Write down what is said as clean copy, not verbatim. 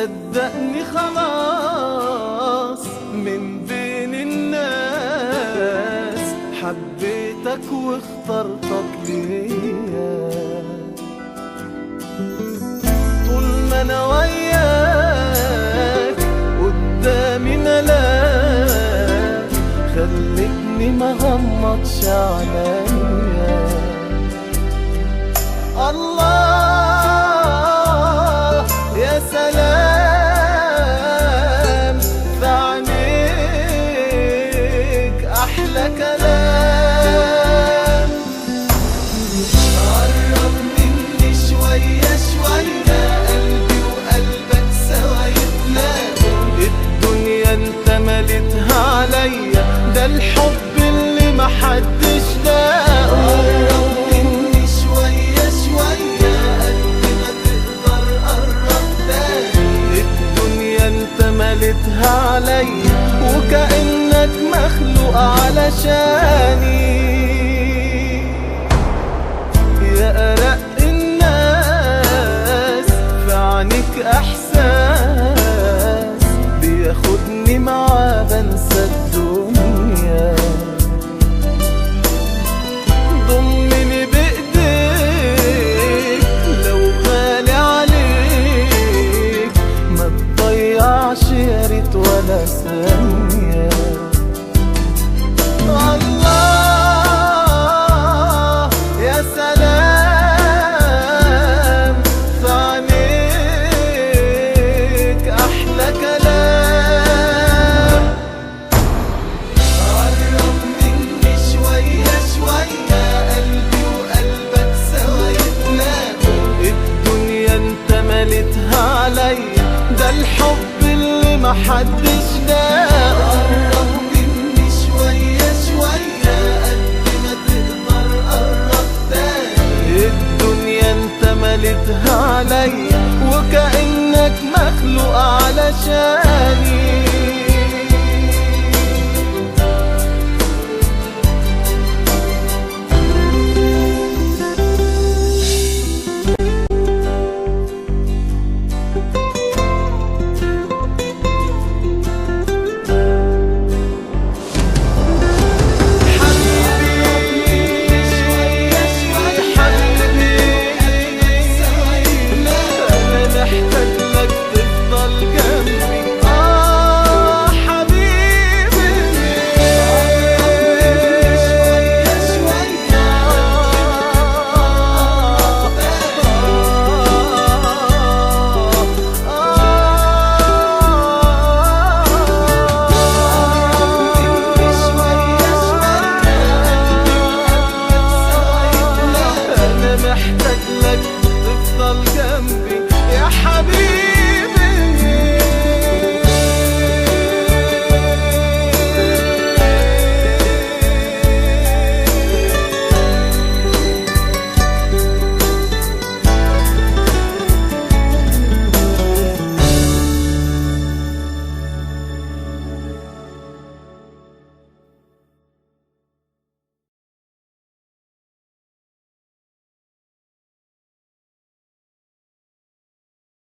صدقني خلاص من بين الناس حبيتك واخترتك ليا. طول ما انا وياك قدامي ملاك خلتني مغمضش عليا. الله يا سلام في عينيك أحلى كلام. قرب مني شوية شوية قلبي وقلبك سوا يتلاقوا. الدنيا انت مليتها عليا ده الحب اللي محدش لاقه. مليتها عليا وكأنك مخلوق علشاني. يا أرق الناس في عينيك إحساس بياخدني معاه بنسى الدنيا. ضمني بإيديك لو غالي عليك ما تضيعش يا ريت ولا ثانية. الله يا سلام في عينيك أحلى كلام. قرب مني شوية شوية قلبي وقلبك سوا يتلاقوا. الدنيا انت مليتها عليا ده الحب اللي محدش لاقه. قرب مني شوية شوية قد ما تقدر قرب تاني. الدنيا انت مليتها عليا وكأنك مخلوق علشان